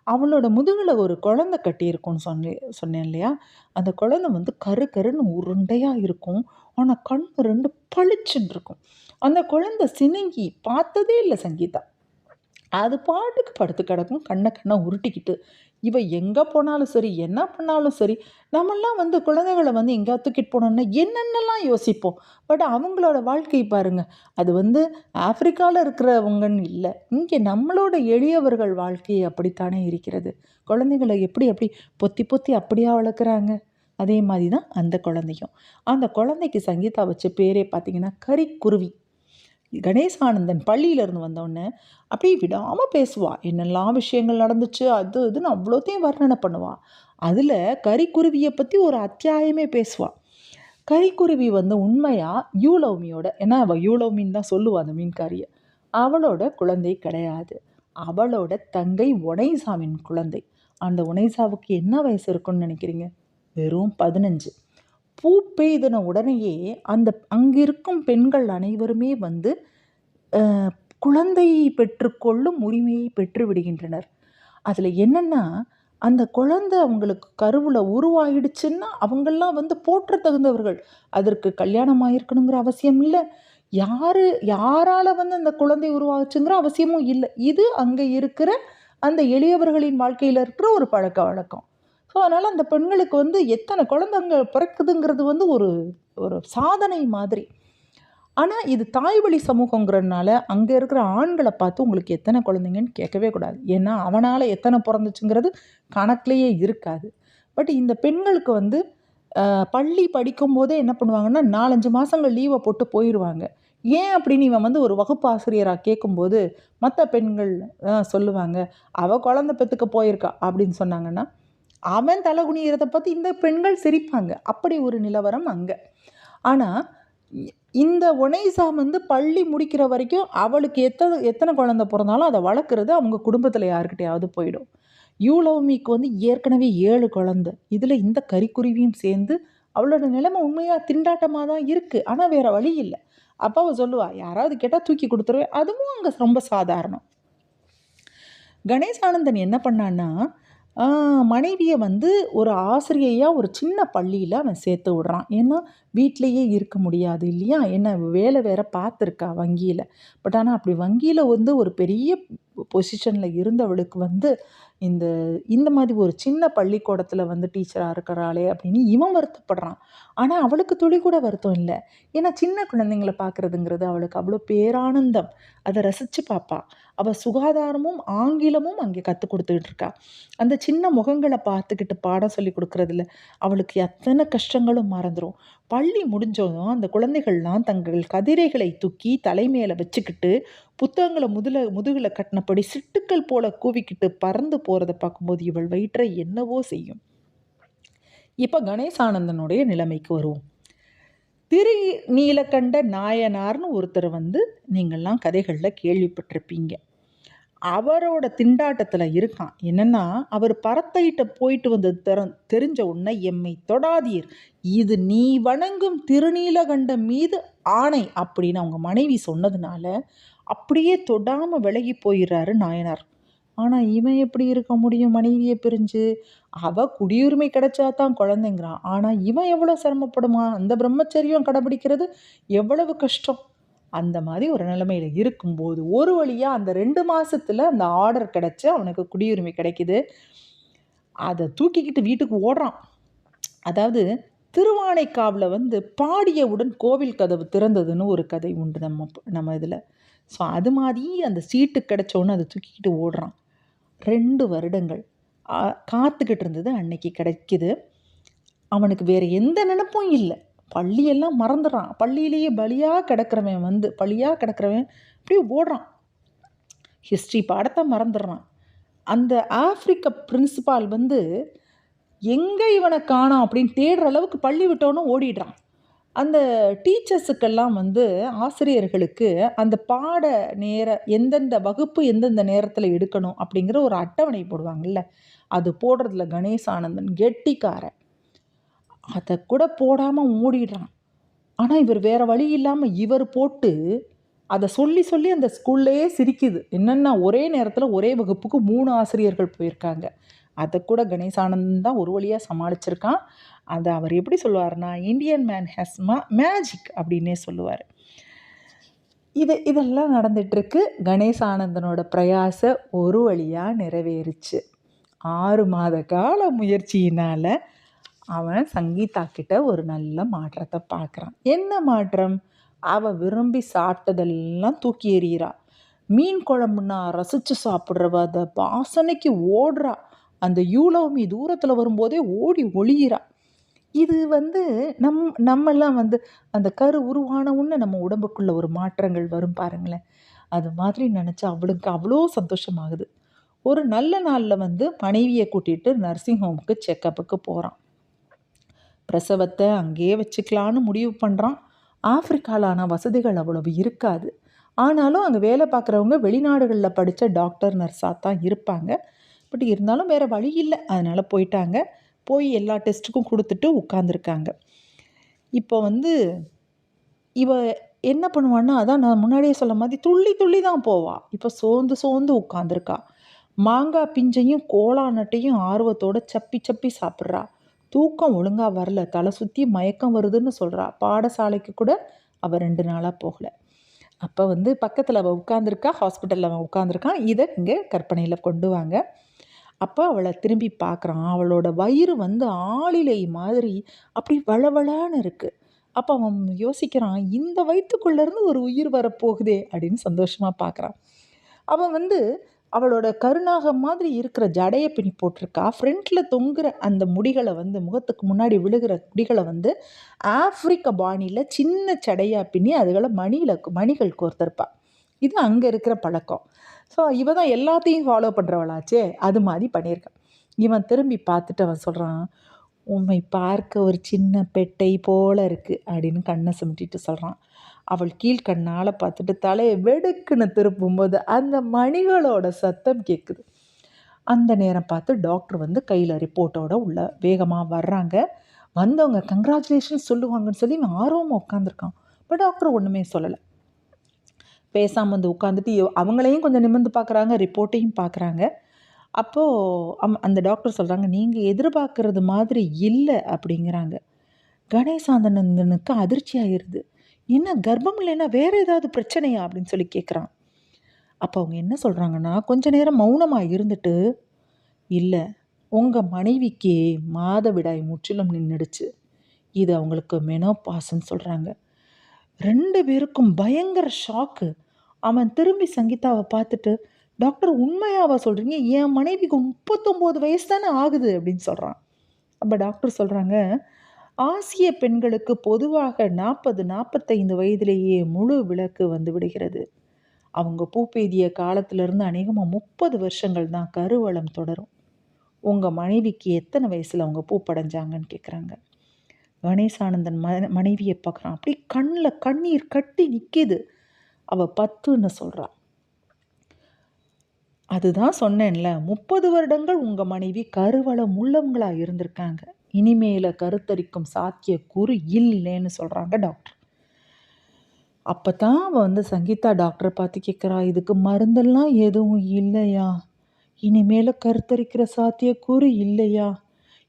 A: அவளோட முதுகில் ஒரு குழந்தை கட்டியிருக்கும்னு சொன்னேன் இல்லையா? அந்த குழந்தை வந்து கரு கருன்னு உருண்டையாக இருக்கும். ஆனால் கண் 2 பளிச்சுன்னு இருக்கும். அந்த குழந்தை சினுங்கி பார்த்ததே இல்லை சங்கீதா. அது பாட்டுக்கு படுத்து கிடக்கும் கண்ணை உருட்டிக்கிட்டு. இவ எங்கே போனாலும் சரி, என்ன பண்ணாலும் சரி, நம்மெல்லாம் வந்து குழந்தைகளை வந்து எங்கேயா தூக்கிட்டு போனோம்னா என்னென்னலாம் யோசிப்போம். பட் அவங்களோட வாழ்க்கை பாருங்க. அது வந்து ஆப்பிரிக்காவில் இருக்கிறவங்கன்னு இல்லை, இங்கே நம்மளோட எளியவர்கள் வாழ்க்கை அப்படித்தானே இருக்கிறது. குழந்தைகளை எப்படி அப்படி பொத்தி பொத்தி அப்படியா வளர்க்குறாங்க. அதே மாதிரி தான் அந்த குழந்தையும். அந்த குழந்தைக்கு சங்கீதா வச்ச பேரே பார்த்தீங்கன்னா கரிக்குருவி. கணேசானந்தன் பள்ளியிலேருந்து வந்தோடனே அப்படியே விடாமல் பேசுவாள். என்னெல்லாம் விஷயங்கள் நடந்துச்சு அது இதுன்னு அவ்வளோத்தையும் வர்ணனை பண்ணுவாள். அதில் கரிக்குருவியை பற்றி ஒரு அத்தியாயமே பேசுவாள். கரிக்குருவி வந்து உண்மையாக யூலவ்மியோட, ஏன்னா அவள் யூலவ்மின்னு தான் சொல்லுவாள் அந்த மீன்காரியை, அவளோட குழந்தை கிடையாது. அவளோட தங்கை ஒனைசாவின் குழந்தை. அந்த ஒனைசாவுக்கு என்ன வயசு இருக்குன்னு நினைக்கிறீங்க? வெறும் 15. பூ பெய்தன உடனேயே அந்த அங்கிருக்கும் பெண்கள் அனைவருமே வந்து குழந்தையை பெற்றுக்கொள்ளும் உரிமையை பெற்று விடுகின்றனர். அதில் என்னென்னா, அந்த குழந்தை அவங்களுக்கு கருவில் உருவாகிடுச்சுன்னா அவங்கெல்லாம் வந்து போற்ற தகுந்தவர்கள். அதற்கு கல்யாணம் ஆகிருக்கணுங்கிற அவசியம் இல்லை. யாரால் வந்து அந்த குழந்தை உருவாச்சுங்கிற அவசியமும் இல்லை. இது அங்கே இருக்கிற அந்த எளியவர்களின் வாழ்க்கையில் இருக்கிற ஒரு பழக்க வழக்கம். ஸோ அதனால் அந்த பெண்களுக்கு வந்து எத்தனை குழந்தைங்க பிறக்குதுங்கிறது வந்து ஒரு ஒரு சாதனை மாதிரி. ஆனால் இது தாய்வழி சமூகங்கிறதுனால அங்கே இருக்கிற ஆண்களை பார்த்து உங்களுக்கு எத்தனை குழந்தைங்கன்னு கேட்கவே கூடாது. ஏன்னா அவனால் எத்தனை பிறந்துச்சுங்கிறது கணக்குலேயே இருக்காது. பட் இந்த பெண்களுக்கு வந்து பள்ளி படிக்கும்போதே என்ன பண்ணுவாங்கன்னா 4-5 மாதங்கள் லீவை போட்டு போயிடுவாங்க. ஏன் அப்படின்னு இவன் வந்து ஒரு வகுப்பு ஆசிரியராக கேட்கும்போது மற்ற பெண்கள் சொல்லுவாங்க, அவள் குழந்தை பெற்றுக்க போயிருக்கா அப்படின்னு சொன்னாங்கன்னா, அவன் தலை குனிகிறத பார்த்து இந்த பெண்கள் சிரிப்பாங்க. அப்படி ஒரு நிலவரம் அங்கே. ஆனால் இந்த ஒனைசா வந்து பள்ளி முடிக்கிற வரைக்கும் அவளுக்கு எத்தனை குழந்தை பிறந்தாலும் அதை வளர்க்குறது அவங்க குடும்பத்தில் யாருக்கிட்டையாவது போயிடும். யூலவ்மிக்கு வந்து ஏற்கனவே 7 குழந்தை. இதில் இந்த கரிக்குருவியும் சேர்ந்து அவளோட நிலைமை உண்மையாக திண்டாட்டமாக தான் இருக்குது. ஆனால் வேறு வழி இல்லை. அப்போ அவள் சொல்லுவாள், யாராவது கேட்டால் தூக்கி கொடுத்துருவேன். அதுவும் அங்கே ரொம்ப சாதாரணம். கணேசானந்தன் என்ன பண்ணான்னா, மனைவியை வந்து ஒரு ஆசிரியையாக ஒரு சின்ன பள்ளியில் அவன் சேர்த்து விடுறான். ஏன்னா வீட்டிலையே இருக்க முடியாது இல்லையா? ஏன்னா வேலை வேற பார்த்துருக்கா வங்கியில். பட் ஆனால் அப்படி வங்கியில் வந்து ஒரு பெரிய பொசிஷனில் இருந்தவளுக்கு வந்து இந்த மாதிரி ஒரு சின்ன பள்ளிக்கூடத்தில் வந்து டீச்சராக இருக்கிறாளே அப்படின்னு இவன் வருத்தப்படுறான். ஆனால் அவளுக்கு துளி கூட வருத்தம் இல்லை. ஏன்னா சின்ன குழந்தைங்கள பார்க்குறதுங்கிறது அவளுக்கு அவ்வளோ பேரானந்தம். அதை ரசித்து பார்ப்பா. அவள் சுகாதாரமும் ஆங்கிலமும் அங்கே கற்றுக் கொடுத்துக்கிட்டு இருக்கா. அந்த சின்ன முகங்களை பார்த்துக்கிட்டு பாடம் சொல்லி கொடுக்குறதுல அவளுக்கு எத்தனை கஷ்டங்களும் மறந்துடும். பள்ளி முடிஞ்சதும் அந்த குழந்தைகள்லாம் தங்கள் கதிரைகளை தூக்கி தலைமையில வச்சுக்கிட்டு புத்தகங்களை முதுகில் கட்டினபடி சிட்டுக்கள் போல கூவிக்கிட்டு பறந்து போகிறத பார்க்கும்போது இவள் வயிற்றை என்னவோ செய்யும். இப்போ கணேசானந்தனுடைய நிலைமைக்கு வருவோம். திருநீலகண்ட நாயனார்னு ஒருத்தர் நீங்கள்லாம் கதைகளில் கேள்விப்பட்டிருப்பீங்க. அவரோட திண்டாட்டத்தில் இருக்கான். என்னன்னா, அவர் பரத்தையிட்ட போயிட்டு வந்தது தெரிஞ்ச உடனே எம்மை தொடாதீர், இது நீ வணங்கும் திருநீலகண்டம் மீது ஆணை அப்படின்னு அவங்க மனைவி சொன்னதுனால அப்படியே தொடாமல் விலகி போயிடுறாரு நாயனார். ஆனால் இவன் எப்படி இருக்க முடியும் மனைவியை பிரிஞ்சு? அவள் குடியுரிமை கிடைச்சா தான் குழந்தைங்கிறான். ஆனால் இவன் எவ்வளோ சிரமப்படுமா? அந்த பிரம்மச்சரியம் கடைபிடிக்கிறது எவ்வளவு கஷ்டம். அந்த மாதிரி ஒரு நிலைமையில் இருக்கும்போது ஒரு வழியாக அந்த 2 மாதத்தில் அந்த ஆர்டர் கிடச்சி அவனுக்கு குடியுரிமை கிடைக்கிது. அதை தூக்கிக்கிட்டு வீட்டுக்கு ஓடுறான். அதாவது திருவானைக்காவில் பாடியவுடன் கோவில் கதவு திறந்ததுன்னு ஒரு கதை உண்டு நம்ம இதில். ஸோ அது மாதிரி அந்த சீட்டு கிடச்சோன்னு அதை தூக்கிக்கிட்டு ஓடுறான். 2 வருடங்கள் காத்துக்கிட்டு இருந்தது அன்னைக்கு கிடைக்கிது. அவனுக்கு வேறு எந்த நினைப்பும் இல்லை. பள்ளியெல்லாம் மறந்துடுறான். பள்ளியிலேயே பலியாக கிடக்கிறவன் அப்படியே ஓடுறான். ஹிஸ்ட்ரி பாடத்தை மறந்துடுறான். அந்த ஆப்பிரிக்க பிரின்சிபால் எங்கே இவனை காணோம் அப்படின்னு தேடுற அளவுக்கு பள்ளி விட்டோன்னு ஓடிடுறான். அந்த டீச்சர்ஸுக்கெல்லாம் ஆசிரியர்களுக்கு அந்த பாட எந்தெந்த வகுப்பு எந்தெந்த நேரத்தில் எடுக்கணும் அப்படிங்கிற ஒரு அட்டவணை போடுவாங்கள்ல, அது போடுறதுல கணேசானந்தன் கெட்டிக்காரன். அதை கூட போடாமல் ஓடிடுறான். ஆனால் இவர் வேறு வழி இல்லாமல் இவர் போட்டு அதை சொல்லி சொல்லி அந்த ஸ்கூல்லையே சிரிக்குது. என்னென்னா ஒரே நேரத்தில் ஒரே வகுப்புக்கு 3 ஆசிரியர்கள் போயிருக்காங்க. அதை கூட கணேசானந்தன் தான் ஒரு வழியாக சமாளிச்சிருக்கான். அதை அவர் எப்படி சொல்லுவார்னா, இந்தியன் மேன் ஹேஸ் மேஜிக் அப்படின்னே சொல்லுவார். இதெல்லாம் நடந்துகிட்ருக்கு. கணேசானந்தனோட பிரயாச ஒரு வழியாக நிறைவேறிச்சு. 6 மாத கால முயற்சியினால் அவன் சங்கீதா கிட்ட ஒரு நல்ல மாற்றத்தை பார்க்குறான். என்ன மாற்றம்? அவள் விரும்பி சாப்பிட்டதெல்லாம் தூக்கி எறிகிறா. மீன் குழம்புனா ரசித்து சாப்பிட்றவ அதை வாசனைக்கு ஓடுறா. அந்த யூலோமி தூரத்தில் வரும்போதே ஓடி ஒளிகிறா. இது நம்மெல்லாம் அந்த கரு உருவான உடனே நம்ம உடம்புக்குள்ளே ஒரு மாற்றங்கள் வரும் பாருங்களேன். அது மாதிரி நினச்சா அவளுக்கு அவ்வளோ சந்தோஷமாகுது. ஒரு நல்ல நாளில் மனைவியை கூட்டிகிட்டு நர்சிங் ஹோமுக்கு செக்கப்புக்கு போகிறான். பிரசவத்தை அங்கேயே வச்சுக்கலான்னு முடிவு பண்ணுறான். ஆப்பிரிக்காலான வசதிகள் அவ்வளவு இருக்காது. ஆனாலும் அங்கே வேலை பார்க்குறவங்க வெளிநாடுகளில் படித்த டாக்டர் நர்ஸாக தான் இருப்பாங்க. பட் இருந்தாலும் வேறு வழி இல்லை, அதனால் போயிட்டாங்க. போய் எல்லா டெஸ்ட்டுக்கும் கொடுத்துட்டு உட்காந்துருக்காங்க. இப்போ இவ என்ன பண்ணுவான்னா, அதான் நான் முன்னாடியே சொல்ல மாதிரி துள்ளி துள்ளி தான் போவாள். இப்போ சோர்ந்து உட்காந்துருக்கா. மாங்காய் பிஞ்சையும் கோலானட்டையும் ஆர்வத்தோடு சப்பி சப்பி சாப்பிட்றா. தூக்கம் ஒழுங்காக வரல, தலை சுற்றி மயக்கம் வருதுன்னு சொல்கிறா. பாடசாலைக்கு கூட அவள் 2 நாளாக போகலை. அப்போ பக்கத்தில் அவள் உட்காந்துருக்கா, ஹாஸ்பிட்டலில் அவன் உட்காந்துருக்கான். இதை இங்கே கற்பனையில் கொண்டு வாங்க. அப்போ அவளை திரும்பி பார்க்குறான். அவளோட வயிறு ஆளிலை மாதிரி அப்படி வளவளான்னு இருக்குது. அப்போ அவன் யோசிக்கிறான், இந்த வயிற்றுக்குள்ளேருந்து ஒரு உயிர் வரப்போகுதே அப்படின்னு சந்தோஷமாக பார்க்குறான். அவன் அவளோட கருநாகம் மாதிரி இருக்கிற ஜடையை பின்னி போட்டிருக்கா. ஃப்ரண்ட்டில் தொங்குற அந்த முடிகளை முகத்துக்கு முன்னாடி விழுகிற முடிகளை ஆப்பிரிக்க பாணியில் சின்ன சடையாக பின்னி அதுகளை மணிகள் கோர்த்திருப்பா. இது அங்கே இருக்கிற பழக்கம். ஸோ இவ தான் எல்லாத்தையும் ஃபாலோ பண்ணுறவளாச்சே, அது மாதிரி பண்ணியிருக்கான். இவன் திரும்பி பார்த்துட்டு அவன் சொல்கிறான், உம்மை பார்க்க ஒரு சின்ன பெட்டை போல இருக்குது அப்படின்னு கண்ணை சுமிட்டிட்டு சொல்கிறான். அவள் கீழ்கண்ணால் பார்த்துட்டு தலையை வெடுக்குன்னு திருப்பும்போது அந்த மணிகளோட சத்தம் கேட்குது. அந்த நேரம் பார்த்து டாக்டர் கையில் ரிப்போர்ட்டோட உள்ள வேகமாக வர்றாங்க. வந்தவங்க கங்க்ராச்சுலேஷன் சொல்லுவாங்கன்னு சொல்லி இவன் ஆர்வமாக உட்காந்துருக்கான். இப்போ டாக்டர் ஒன்றுமே சொல்லலை. பேசாமல் உட்காந்துட்டு அவங்களையும் கொஞ்சம் நிமிர்ந்து பார்க்குறாங்க, ரிப்போர்ட்டையும் பார்க்குறாங்க. அப்போது அந்த டாக்டர் சொல்கிறாங்க, நீங்கள் எதிர்பார்க்குறது மாதிரி இல்லை அப்படிங்கிறாங்க. கணேசானந்தனுக்கு அதிர்ச்சி ஆகிடுது. என்ன கர்ப்பம் இல்லைன்னா வேறு ஏதாவது பிரச்சனையா அப்படின்னு சொல்லி கேட்குறான். அப்போ அவங்க என்ன சொல்கிறாங்கன்னா, கொஞ்ச நேரம் மௌனமாக இருந்துட்டு, இல்லை உங்கள் மனைவிக்கு மாதவிடாய் முற்றிலும் நின்றுடுச்சு, இது அவங்களுக்கு மெனோபாஸ்ன்னு சொல்கிறாங்க. 2 பேருக்கும் பயங்கர ஷாக்கு. அவன் திரும்பி சங்கீதாவை பார்த்துட்டு, டாக்டர் உண்மையாவா சொல்கிறீங்க? என் மனைவிக்கு 39 வயசு தானே ஆகுது அப்படின்னு சொல்கிறான். அப்போ டாக்டர் சொல்கிறாங்க, ஆசிய பெண்களுக்கு பொதுவாக 40-45 வயதிலேயே முழு விளக்கு வந்து விடுகிறது. அவங்க பூப்பெய்திய காலத்திலிருந்து அநேகமாக 30 வருஷங்கள் தான் கருவளம் தொடரும். உங்கள் மனைவிக்கு எத்தனை வயசில் அவங்க பூப்படைஞ்சாங்கன்னு கேட்குறாங்க. கணேசானந்தன் மனைவியை பார்க்குறான். அப்படியே கண்ணில் கண்ணீர் கட்டி நிற்கிது. அவள் 10ன்னு சொல்கிறான். அதுதான் சொன்னேன்ல, 30 வருடங்கள் உங்கள் மனைவி கருவளம் உள்ளவங்களாக இருந்திருக்காங்க. இனிமேல கருத்தரிக்கும் சாத்தியக்கூறு இல்லைன்னு சொல்கிறாங்க டாக்டர். அப்போ தான் அவள் சங்கீதா டாக்டரை பார்த்து கேட்குறா, இதுக்கு மருந்தெல்லாம் எதுவும் இல்லையா? இனிமேல கருத்தரிக்கிற சாத்தியக்கூறு இல்லையா?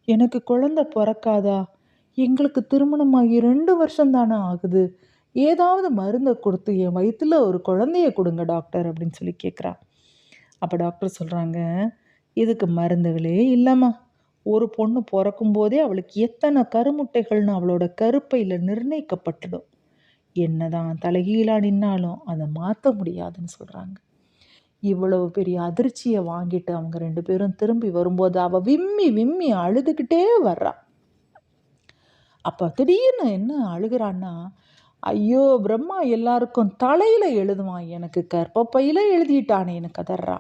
A: எனக்கு குழந்தை பிறக்காதா? எங்களுக்கு திருமணமாகி 2 வருஷம் தானே ஆகுது. ஏதாவது மருந்தை கொடுத்து என் வயிற்றில் ஒரு குழந்தைய கொடுங்க டாக்டர் அப்படின்னு சொல்லி கேட்குறா. அப்போ டாக்டர் சொல்கிறாங்க, இதுக்கு மருந்துகளே இல்லைம்மா. ஒரு பொண்ணு பிறக்கும் போதே அவளுக்கு எத்தனை கருமுட்டைகள்னு அவளோட கருப்பையில் நிர்ணயிக்கப்பட்டுடும். என்னதான் தலைகீழாக நின்னாலும் அதை மாற்ற முடியாதுன்னு சொல்கிறாங்க. இவ்வளவு பெரிய அதிர்ச்சியை வாங்கிட்டு அவங்க 2 பேரும் திரும்பி வரும்போது அவள் விம்மி விம்மி அழுதுகிட்டே வர்றா. அப்போ திடீர்னு என்ன அழுகிறான்னா, ஐயோ பிரம்மா எல்லாருக்கும் தலையில் எழுதுவான், எனக்கு கர்ப்பப்பையில் எழுதிட்டானேன்னு கதறா.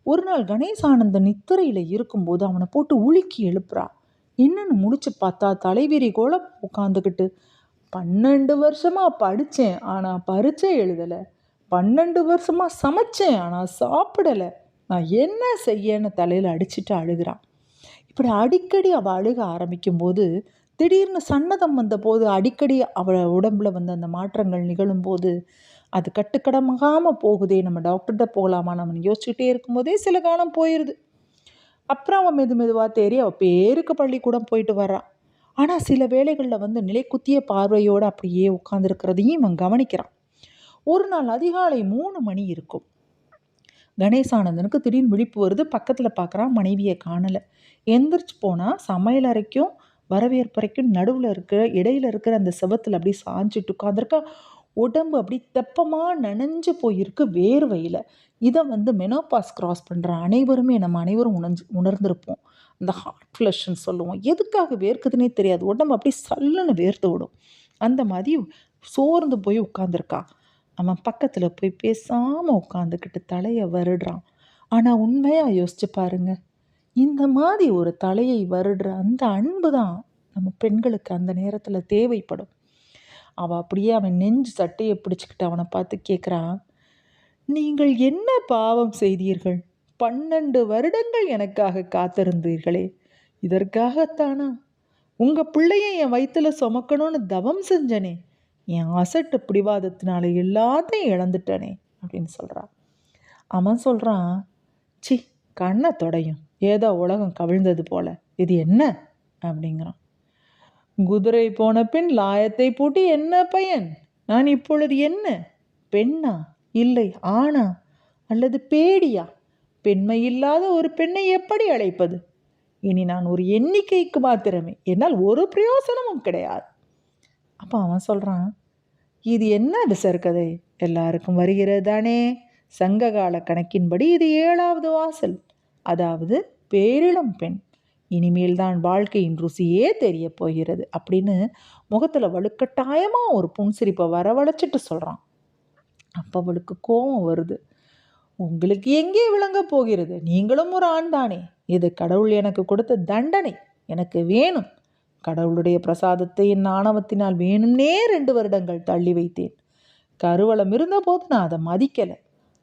A: ஒரு நாள் கணேசானந்தன் நித்திரையில் இருக்கும்போது அவனை போட்டு உலுக்கி எழுப்புறா. என்னன்னு முடிச்சு பார்த்தா தலைவிரி கோல உட்காந்துக்கிட்டு, 12 வருஷமாக படித்தேன் ஆனால் பரீட்சை எழுதலை, 12 வருஷமாக சமைச்சேன் ஆனால் சாப்பிடலை, நான் என்ன செய்யன்னு தலையில் அடிச்சுட்டு அழுகிறான். இப்படி அடிக்கடி அவள் அழுக ஆரம்பிக்கும்போது, திடீர்னு சன்னதம் வந்தபோது அடிக்கடி அவள் உடம்புல அந்த மாற்றங்கள் நிகழும்போது, அது கட்டுக்கடமாகாமல் போகுதே, நம்ம டாக்டர்கிட்ட போகலாமா நம்ம யோசிச்சுக்கிட்டே இருக்கும்போதே சில காலம் போயிடுது. அப்புறம் அவன் மெதுவாக தேறி அவள் பேருக்கு பள்ளிக்கூடம் போயிட்டு வர்றான். ஆனால் சில வேளைகளில் நிலை குத்திய பார்வையோடு அப்படியே உட்காந்துருக்கிறதையும் இவன் கவனிக்கிறான். ஒரு நாள் அதிகாலை 3 மணி இருக்கும். கணேசானந்தனுக்கு திடீர்னு விழிப்பு வருது. பக்கத்தில் பார்க்குறான், மனைவியை காணலை. எந்திரிச்சு போனால் சமையல் அறைக்கும் வரவேற்பறைக்கும் நடுவில் இடையில இருக்கிற அந்த செவத்தில் அப்படியே சாஞ்சிட்டு உட்காந்துருக்கா. உடம்பு அப்படி தெப்பமாக நனைஞ்சு போயிருக்கு வேர்வையில். இதை மெனோபாஸ் கிராஸ் பண்ணுற அனைவருமே நம்ம அனைவரும் உணர்ந்திருப்போம். அந்த ஹார்ட் ஃப்ளஷ்ன்னு சொல்லுவோம். எதுக்காக வேர்க்குதுன்னே தெரியாது. உடம்பு அப்படி சல்லுன்னு வேர்த்து விடும். அந்த மாதிரி சோர்ந்து போய் உட்காந்துருக்கா. அவன் பக்கத்தில் போய் பேசாமல் உட்காந்துக்கிட்டு தலையை வருடுறான். ஆனால் உண்மையாக யோசிச்சு பாருங்க, இந்த மாதிரி ஒரு தலையை வருடுற அந்த அன்பு தான் நம்ம பெண்களுக்கு அந்த நேரத்தில் தேவைப்படும். அவள் அப்படியே அவன் நெஞ்சு சட்டையை பிடிச்சிக்கிட்டு அவனை பார்த்து கேட்குறான், நீங்கள் என்ன பாவம் செய்தீர்கள்? 12 வருடங்கள் எனக்காக காத்திருந்தீர்களே, இதற்காகத்தானா? உங்கள் பிள்ளைய என் வயிற்றில் சுமக்கணும்னு தவம் செஞ்சனே, என் அசட்டு பிடிவாதத்தினால எல்லாத்தையும் இழந்துட்டனே அப்படின்னு சொல்கிறான். அவன் சொல்கிறான், சி கண்ணை தொடையும், ஏதோ உலகம் கவிழ்ந்தது போல, இது என்ன அப்படிங்கிறான். குதிரை போன பின் லாயத்தை பூட்டி என்ன பயன்? நான் இப்பொழுது என்ன, பெண்ணா இல்லை ஆணா அல்லது பேடியா? பெண்மை இல்லாத ஒரு பெண்ணை எப்படி அழைப்பது? இனி நான் ஒரு எண்ணிக்கைக்கு மாத்திரமே, என்னால் ஒரு பிரயோசனமும் கிடையாது. அப்போ அவன் சொல்கிறான், இது என்ன விசர்கதை? எல்லாருக்கும் வருகிறது தானே. சங்ககால கணக்கின்படி இது 7வது வாசல், அதாவது பேரிளம் பெண். இனிமேல் தான் வாழ்க்கையின் ருசியே தெரிய போகிறது அப்படின்னு முகத்தில் வலுக்கட்டாயமாக ஒரு புன்சிரிப்பை வரவழைச்சிட்டு சொல்கிறான். அப்போ அவளுக்கு கோபம் வருது. உங்களுக்கு எங்கே விளங்க போகிறது? நீங்களும் ஒரு ஆண் தானே. இது கடவுள் எனக்கு கொடுத்த தண்டனை, எனக்கு வேணும். கடவுளுடைய பிரசாதத்தை என் ஆணவத்தினால் வேணும்னே 2 வருடங்கள் தள்ளி வைத்தேன். கருவளம் இருந்தபோது நான் அதை மதிக்கலை.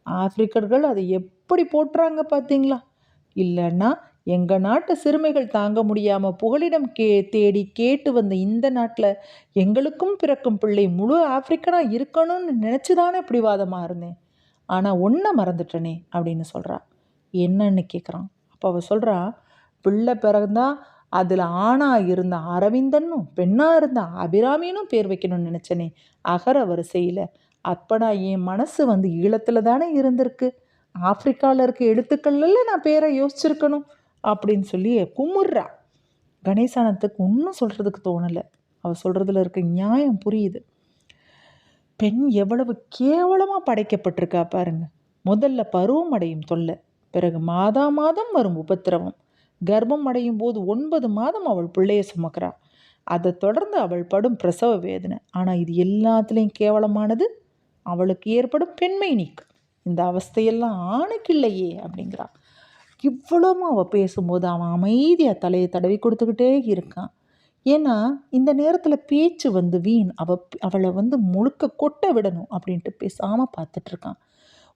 A: ஆப்பிரிக்கர்கள் அதை எப்படி போட்டுறாங்க பார்த்தீங்களா? இல்லைன்னா எங்கள் நாட்டு சிறுமைகள் தாங்க முடியாமல் புகலிடம் தேடி கேட்டு வந்த இந்த நாட்டில் எங்களுக்கும் பிறக்கும் பிள்ளை முழு ஆப்பிரிக்கனாக இருக்கணும்னு நினச்சி தானே பிடிவாதமாக இருந்தேன். ஆனால் ஒன்றை மறந்துட்டனே அப்படின்னு சொல்கிறா. என்னன்னு கேட்குறான். அப்போ அவள் சொல்கிறா, பிள்ளை பிறந்தா அதில் ஆணாக இருந்த அரவிந்தனும் பெண்ணாக இருந்த அபிராமினும் பேர் வைக்கணும்னு நினச்சனே அகர வரிசையில். அப்படா என் மனசு ஈழத்தில் தானே இருந்திருக்கு. ஆப்பிரிக்காவில் இருக்க எழுத்துக்கள்ல நான் பேரை யோசிச்சிருக்கணும் அப்படின்னு சொல்லி குமுறா. கணேசானத்துக்கு ஒன்றும் சொல்கிறதுக்கு தோணலை. அவள் சொல்கிறதுல இருக்க நியாயம் புரியுது. பெண் எவ்வளவு கேவலமாக படைக்கப்பட்டிருக்கா பாருங்க. முதல்ல பருவம் அடையும் தொல்லை, பிறகு மாதா மாதம் வரும் உபத்திரவம், கர்ப்பம் அடையும் போது 9 மாதம் அவள் பிள்ளைய சுமக்கிறா, அதை தொடர்ந்து அவள் படும் பிரசவ வேதனை. ஆனால் இது எல்லாத்துலேயும் கேவலமானது அவளுக்கு ஏற்படும் பெண்மை நீக்கம். இந்த அவஸ்தையெல்லாம் ஆணுக்கு இல்லையே அப்படிங்கிறா. இவ்வளவும் அவள் பேசும்போது அவன் அமைதியாக தலையை தடவி கொடுத்துக்கிட்டே இருக்கான். ஏன்னா இந்த நேரத்தில் பேச்சு வீண். அவளை முழுக்க கொட்ட விடணும் அப்படின்ட்டு பேசாமல் பார்த்துட்ருக்கான்.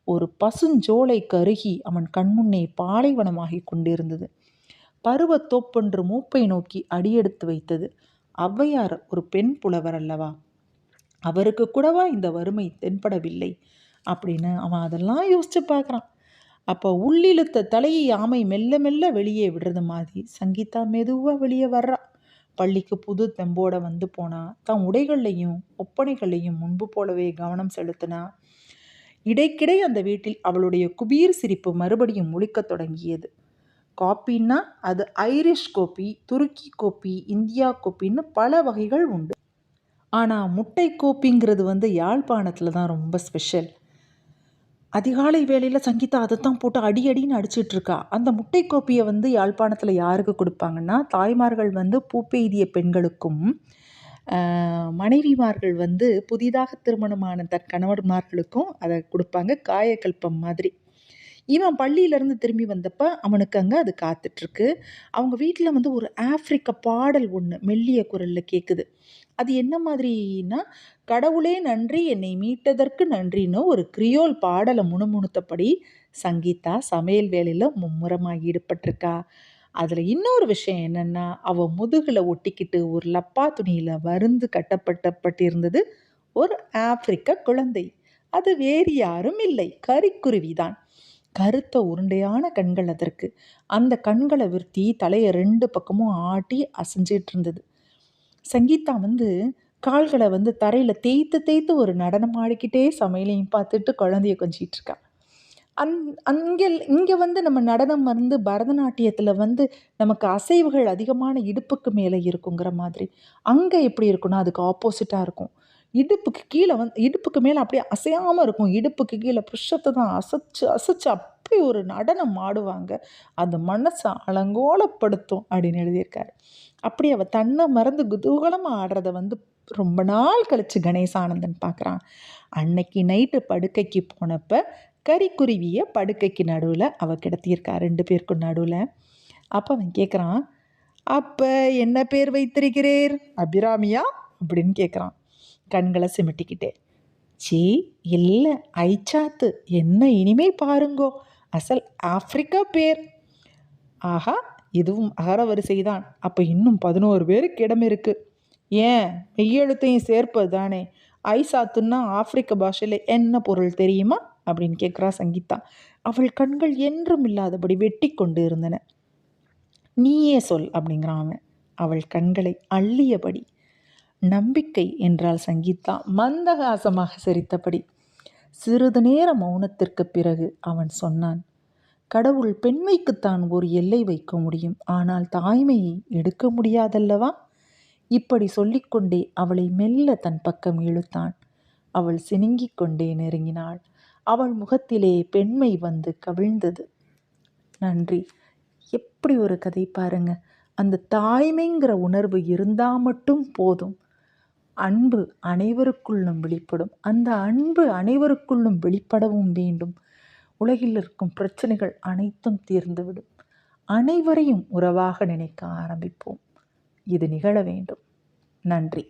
A: ஒரு பசுஞ்சோலை கருகி அவன் கண்முன்னே பாலைவனமாகி கொண்டிருந்தது. பருவத்தோப்பொன்று மூப்பை நோக்கி அடியெடுத்து வைத்தது. ஔவையார் ஒரு பெண் புலவர் அல்லவா, அவருக்கு கூடவா இந்த வறுமை தென்படவில்லை அப்படின்னு அவன் அதெல்லாம் யோசிச்சு பார்க்குறான். அப்போ உள்ளிழுத்த தலையை ஆமை மெல்ல மெல்ல வெளியே விடுறது மாதிரி சங்கீதா மெதுவாக வெளியே வர்றா. பள்ளிக்கு புது தெம்போட போனா. தன் உடைகள்லையும் ஒப்பனைகள்லையும் முன்பு போலவே கவனம் செலுத்தினா. இடைக்கிடை அந்த வீட்டில் அவளுடைய குபீர் சிரிப்பு மறுபடியும் முழிக்கத் தொடங்கியது. காப்பின்னா அது ஐரிஷ் கோப்பி, துருக்கி கோப்பி, இந்தியா கோப்பின்னு பல வகைகள் உண்டு. ஆனால் முட்டை கோப்பிங்கிறது யாழ்ப்பாணத்தில் தான் ரொம்ப ஸ்பெஷல். அதிகாலை வேளையில் சங்கீதா அதை தான் போட்டு அடின்னு அடிச்சிட்ருக்கா. அந்த முட்டை கோப்பியை யாழ்ப்பாணத்தில் யாருக்கு கொடுப்பாங்கன்னா, தாய்மார்கள் பூப்பெய்திய பெண்களுக்கும், மனைவிமார்கள் புதிதாக திருமணமான கணவன்மார்களுக்கும் அதை கொடுப்பாங்க, காயக்கல்பம் மாதிரி. இவன் பள்ளியிலேருந்து திரும்பி வந்தப்போ அவனுக்கு அங்கே அது காத்துட்ருக்கு. அவங்க வீட்டில் ஒரு ஆஃப்ரிக்க பாடல் ஒன்று மெல்லிய குரலில் கேட்குது. அது என்ன மாதிரின்னா, கடவுளே நன்றி என்னை மீட்டதற்கு நன்றின்னு ஒரு கிரியோல் பாடலை முணுமுணுத்தபடி சங்கீதா சமையல் வேலையில் மும்முரமாக ஈடுபட்டிருக்கா. அதில் இன்னொரு விஷயம் என்னென்னா, அவள் முதுகில் ஒட்டிக்கிட்டு ஒரு லப்பா துணியில் வருந்து கட்டப்பட்டிருந்தது ஒரு ஆப்பிரிக்க குழந்தை. அது வேறு யாரும் இல்லை, கரிக்குருவி தான். கருத்த உருண்டையான கண்கள் அதற்கு. அந்த கண்களை விருத்தி தலையை 2 பக்கமும் ஆட்டி அசைஞ்சிட்டு இருந்தது. சங்கீதா கால்களை தரையில் தேய்த்து தேய்த்து ஒரு நடனம் ஆடிக்கிட்டே சமையலையும் பார்த்துட்டு குழந்தைய கொஞ்சிட்டு இருக்கா. இங்கே நம்ம நடனம் பரதநாட்டியத்தில் நமக்கு அசைவுகள் அதிகமான இடுப்புக்கு மேலே இருக்குங்கிற மாதிரி, அங்கே எப்படி இருக்குன்னா அதுக்கு ஆப்போசிட்டாக இருக்கும். இடுப்புக்கு கீழே இடுப்புக்கு மேலே அப்படியே அசையாமல் இருக்கும். இடுப்புக்கு கீழே புருஷத்தை தான் அசைச்சு அசைச்சு அப்படி ஒரு நடனம் ஆடுவாங்க. அந்த மனசை அலங்கோலப்படுத்தும் அப்படின்னு எழுதியிருக்காரு. அப்படி அவள் தன்னை மறந்து குதூகலமாக ஆடுறத ரொம்ப நாள் கழித்து கணேசானந்தன் பார்க்குறான். அன்னைக்கு நைட்டு படுக்கைக்கு போனப்போ கரிக்குருவியை படுக்கைக்கு நடுவில் அவள் கிடத்தியிருக்கா, 2 பேருக்கும் நடுவில். அப்போ அவன் கேட்குறான், அப்போ என்ன பேர் வைத்திருக்கிறீர், அபிராமியா அப்படின்னு கேட்குறான் கண்களை சிமிட்டிக்கிட்டே. சீ இல்லை ஐச்சாத்து, என்ன இனிமே பாருங்கோ, அசல் ஆப்பிரிக்கா பேர். ஆஹா, இதுவும் அகர வரிசைதான். அப்போ இன்னும் 11 பேருக்கு இடம் இருக்குது. ஏன் மெய்யெழுத்தையும் சேர்ப்பது தானே. ஐசாத்துன்னா ஆப்பிரிக்க பாஷையில் என்ன பொருள் தெரியுமா அப்படின்னு கேட்குறா சங்கீதா. அவள் கண்கள் என்றும் இல்லாதபடி வெட்டி கொண்டு இருந்தன. நீயே சொல் அப்படிங்கிறான் அவன், அவள் கண்களை அள்ளியபடி. நம்பிக்கை என்றால் சங்கீதா மந்தகாசமாக சிரித்தபடி. சிறிது நேர மௌனத்திற்கு பிறகு அவன் சொன்னான், கடவுள் பெண்மைக்குத்தான் ஒரு எல்லை வைக்க முடியும், ஆனால் தாய்மையை எடுக்க முடியாதல்லவா. இப்படி சொல்லிக்கொண்டே அவளை மெல்ல தன் பக்கம் இழுத்தான். அவள் சினுங்கிக் கொண்டே நெருங்கினாள். அவள் முகத்திலே பெண்மை கவிழ்ந்தது. நன்றி. எப்படி ஒரு கதை பாருங்க. அந்த தாய்மைங்கிற உணர்வு இருந்தால் மட்டும் போதும். அன்பு அனைவருக்குள்ளும் வெளிப்படும். அந்த அன்பு அனைவருக்குள்ளும் வெளிப்படவும் வேண்டும். உலகில் இருக்கும் பிரச்சனைகள் அனைத்தும் தீர்ந்துவிடும். அனைவரையும் உறவாக நினைக்க ஆரம்பிப்போம். இது நிகழ வேண்டும். நன்றி.